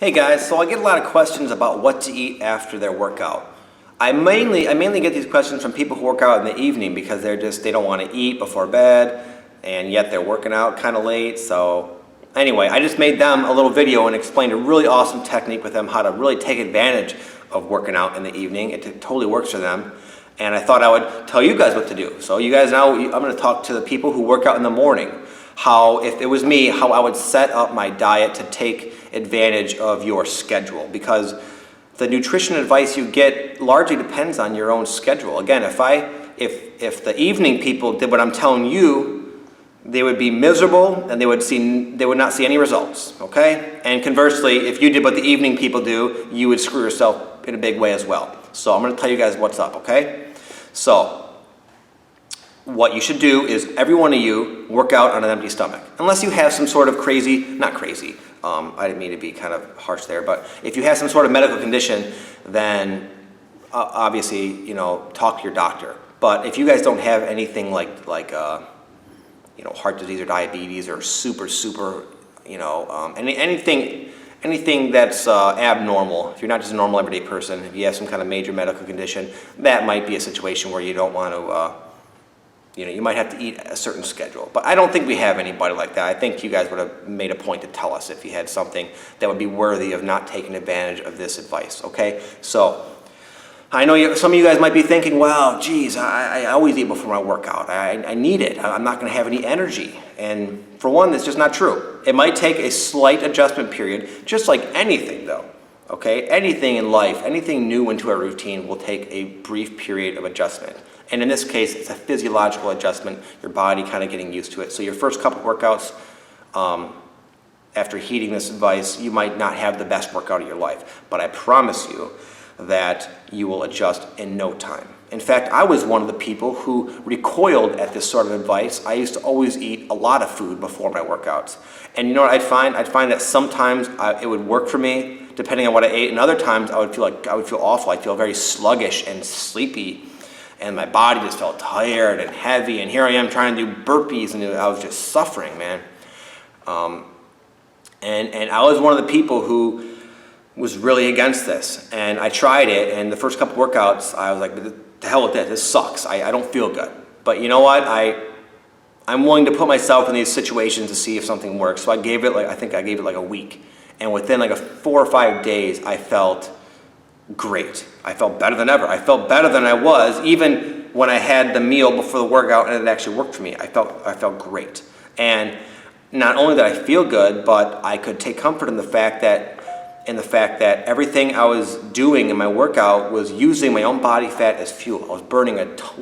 Hey guys, so I get a lot of questions about what to eat after their workout. I mainly get these questions from people who work out in the evening because they don't want to eat before bed, and yet they're working out kind of late. So anyway, I just made them a little video and explained a really awesome technique with them how to really take advantage of working out in the evening. It totally works for them. And I thought I would tell you guys what to do. So you guys know I'm going to talk to the people who work out in the morning. If it was me, how I would set up my diet to take advantage of your schedule, because the nutrition advice you get largely depends on your own schedule. Again, if the evening people did what I'm telling you, they would be miserable and they would not see any results, okay? And conversely, if you did what the evening people do, you would screw yourself in a big way as well. So I'm going to tell you guys what's up, okay? So what you should do is every one of you work out on an empty stomach. Unless you have some sort of not crazy, I didn't mean to be kind of harsh there, but if you have some sort of medical condition, then obviously, talk to your doctor. But if you guys don't have anything like heart disease or diabetes or anything that's abnormal, if you're not just a normal everyday person, if you have some kind of major medical condition, that might be a situation where you don't want to you might have to eat a certain schedule. But I don't think we have anybody like that. I think you guys would have made a point to tell us if you had something that would be worthy of not taking advantage of this advice, okay? So I know some of you guys might be thinking, well, geez, I always eat before my workout. I need it. I'm not going to have any energy. And for one, that's just not true. It might take a slight adjustment period, just like anything, though. Okay? Anything in life, anything new into our routine will take a brief period of adjustment. And in this case, it's a physiological adjustment, your body kind of getting used to it. So your first couple workouts, after heeding this advice, you might not have the best workout of your life. But I promise you that you will adjust in no time. In fact, I was one of the people who recoiled at this sort of advice. I used to always eat a lot of food before my workouts. And you know what I'd find? I'd find that sometimes it would work for me, depending on what I ate, and other times I would feel awful. I'd feel very sluggish and sleepy, and my body just felt tired and heavy, and here I am trying to do burpees, and I was just suffering, man. And I was one of the people who was really against this, and I tried it, and the first couple workouts, I was like, the hell with this sucks. I don't feel good. But you know what? I'm willing to put myself in these situations to see if something works. So I gave it like a week. And within like 4 or 5 days, I felt great. I felt better than ever. I felt better than I was even when I had the meal before the workout and it actually worked for me. I felt great. And not only did I feel good, but I could take comfort in the fact that everything I was doing in my workout was using my own body fat as fuel. I was burning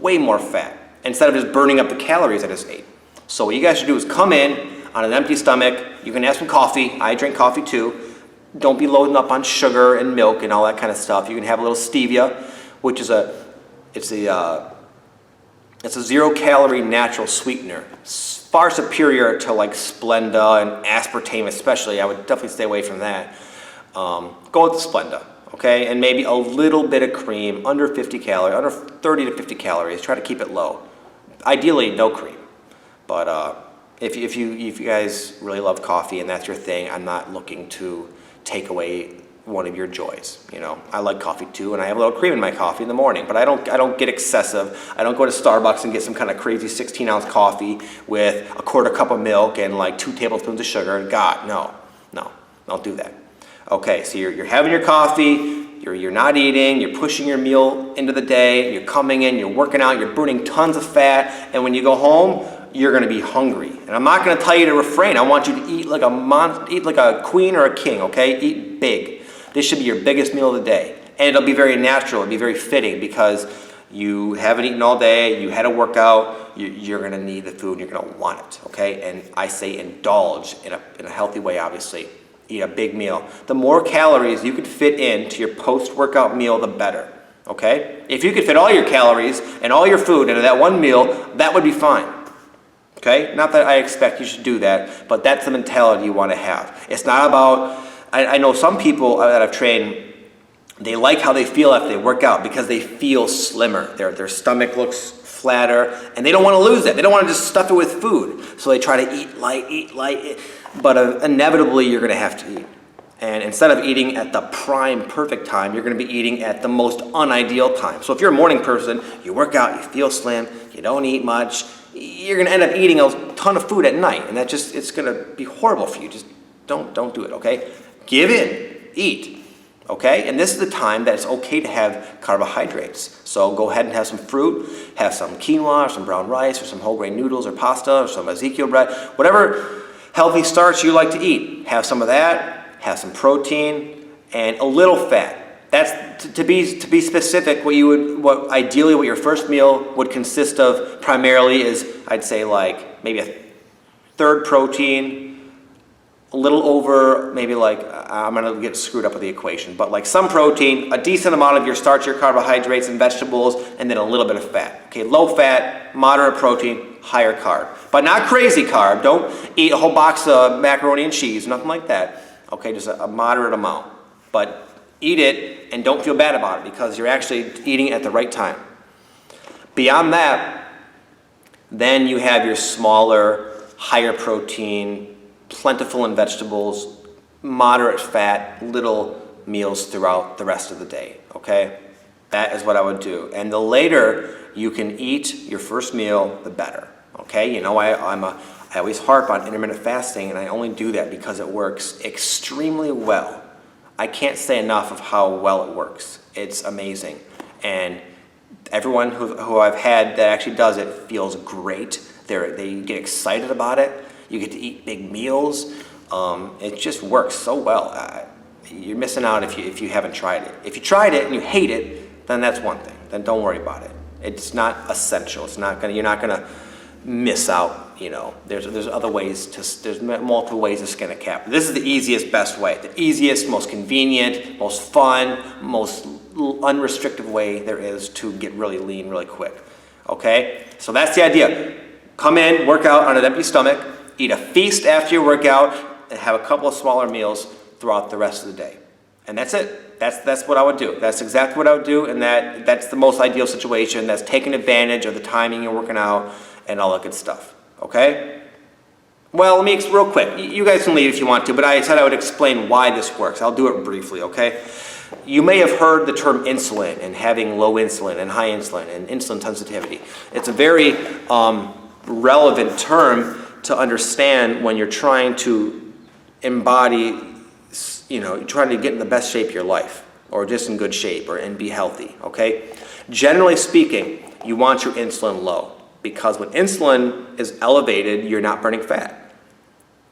way more fat instead of just burning up the calories I just ate. So what you guys should do is come in on an empty stomach. You can have some coffee. I drink coffee too. Don't be loading up on sugar and milk and all that kind of stuff. You can have a little stevia, which is it's a 0-calorie natural sweetener. Far superior to like Splenda and aspartame especially. I would definitely stay away from that. Go with the Splenda, okay? And maybe a little bit of cream, under 50 calories, under 30 to 50 calories. Try to keep it low. Ideally, no cream. But if you guys really love coffee and that's your thing, I'm not looking to take away one of your joys. I like coffee too, and I have a little cream in my coffee in the morning. But I don't get excessive. I don't go to Starbucks and get some kind of crazy 16-ounce coffee with a quarter cup of milk and like 2 tablespoons of sugar. God, no, don't do that. Okay, so you're having your coffee, you're not eating, you're pushing your meal into the day, you're coming in, you're working out, you're burning tons of fat, and when you go home, you're going to be hungry. And I'm not going to tell you to refrain. I want you to eat like a queen or a king, okay? Eat big. This should be your biggest meal of the day. And it'll be very natural, it'll be very fitting because you haven't eaten all day, you had a workout, you're going to need the food, and you're going to want it, okay? And I say indulge in a healthy way, obviously. Eat a big meal. The more calories you could fit into your post-workout meal, the better, okay? If you could fit all your calories and all your food into that one meal, that would be fine, okay? Not that I expect you should do that, but that's the mentality you want to have. It's not about, I know some people that I've trained, they like how they feel after they work out because they feel slimmer. Their stomach looks flatter, and they don't want to lose it. They don't want to just stuff it with food. So they try to eat light, but inevitably you're going to have to eat. And instead of eating at the prime perfect time, you're going to be eating at the most unideal time. So if you're a morning person, you work out, you feel slim, you don't eat much, you're going to end up eating a ton of food at night. And it's going to be horrible for you. Just don't do it, okay? Give in, eat, okay? And this is the time that it's okay to have carbohydrates. So go ahead and have some fruit, have some quinoa, or some brown rice, or some whole grain noodles, or pasta, or some Ezekiel bread, whatever healthy starch you like to eat. Have some of that. Have some protein and a little fat. That's to be specific. What ideally your first meal would consist of primarily is, I'd say, like maybe a third protein, a little over, maybe like I'm gonna get screwed up with the equation, but like some protein, a decent amount of your starch, your carbohydrates and vegetables, and then a little bit of fat. Okay, low fat, moderate protein, higher carb, but not crazy carb. Don't eat a whole box of macaroni and cheese, nothing like that. Okay, just a moderate amount, but eat it and don't feel bad about it because you're actually eating it at the right time. Beyond that, then you have your smaller, higher protein, plentiful in vegetables, moderate fat, little meals throughout the rest of the day, okay? That is what I would do. And the later you can eat your first meal, the better, okay? You know, I always harp on intermittent fasting, and I only do that because it works extremely well. I can't say enough of how well it works. It's amazing. And everyone who I've had that actually does it feels great. They get excited about it. You get to eat big meals. It just works so well. You're missing out if you haven't tried it. If you tried it and you hate it, then that's one thing. Then don't worry about it. It's not essential. You're not gonna miss out. You know, there's other ways there's multiple ways to skin a cat. This is the easiest, best way. The easiest, most convenient, most fun, most unrestricted way there is to get really lean really quick. Okay? So that's the idea. Come in, work out on an empty stomach, eat a feast after your workout, and have a couple of smaller meals throughout the rest of the day. And that's it. That's what I would do. That's exactly what I would do, and that's the most ideal situation. That's taking advantage of the timing you're working out and all that good stuff. Okay? Well, let me real quick. You guys can leave if you want to, but I said I would explain why this works. I'll do it briefly, okay? You may have heard the term insulin and having low insulin and high insulin and insulin sensitivity. It's a very relevant term to understand when you're trying to embody, you're trying to get in the best shape of your life or just in good shape and be healthy, okay? Generally speaking, you want your insulin low. Because when insulin is elevated, you're not burning fat.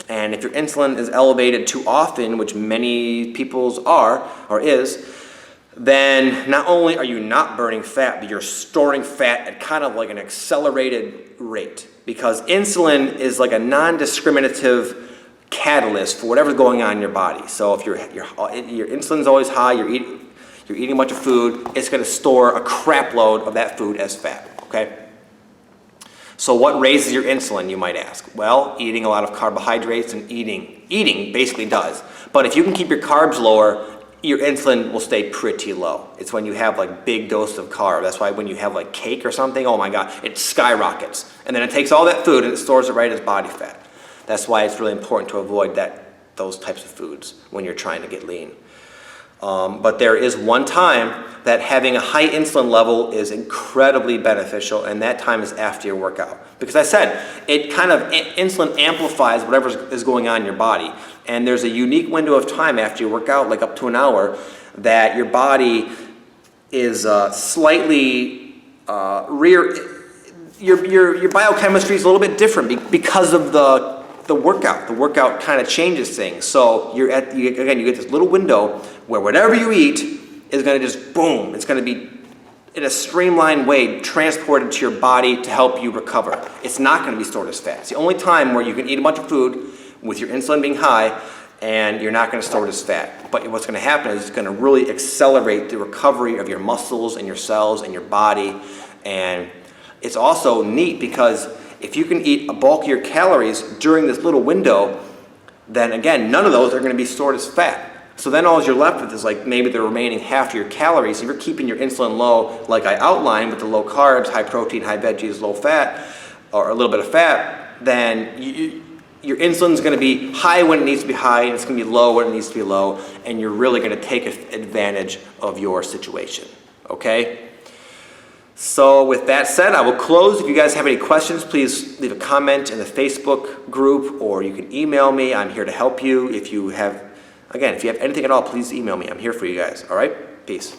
And if your insulin is elevated too often, which many people's is, then not only are you not burning fat, but you're storing fat at kind of like an accelerated rate. Because insulin is like a non-discriminative catalyst for whatever's going on in your body. So if your insulin's always high, you're eating a bunch of food, it's going to store a crap load of that food as fat, okay? So what raises your insulin, you might ask? Well, eating a lot of carbohydrates and eating basically does. But if you can keep your carbs lower, your insulin will stay pretty low. It's when you have like big doses of carb. That's why when you have like cake or something, oh my God, it skyrockets. And then it takes all that food and it stores it right as body fat. That's why it's really important to avoid those types of foods when you're trying to get lean. But there is one time that having a high insulin level is incredibly beneficial, and that time is after your workout. Because I said, insulin amplifies whatever is going on in your body. And there's a unique window of time after your workout, like up to an hour, that your body is slightly your biochemistry is a little bit different because of the workout. The workout kind of changes things. So you get this little window where whatever you eat is going to just boom. It's going to be in a streamlined way transported to your body to help you recover. It's not going to be stored as fat. It's the only time where you can eat a bunch of food with your insulin being high and you're not going to store it as fat. But what's going to happen is it's going to really accelerate the recovery of your muscles and your cells and your body. And it's also neat because if you can eat a bulk of your calories during this little window, then again, none of those are going to be stored as fat. So then all you're left with is like maybe the remaining half of your calories. If you're keeping your insulin low, like I outlined, with the low carbs, high protein, high veggies, low fat, or a little bit of fat, then your insulin's going to be high when it needs to be high, and it's going to be low when it needs to be low, and you're really going to take advantage of your situation, okay? So with that said, I will close. If you guys have any questions, please leave a comment in the Facebook group, or you can email me. I'm here to help you. If you have anything at all, please email me. I'm here for you guys, all right? Peace.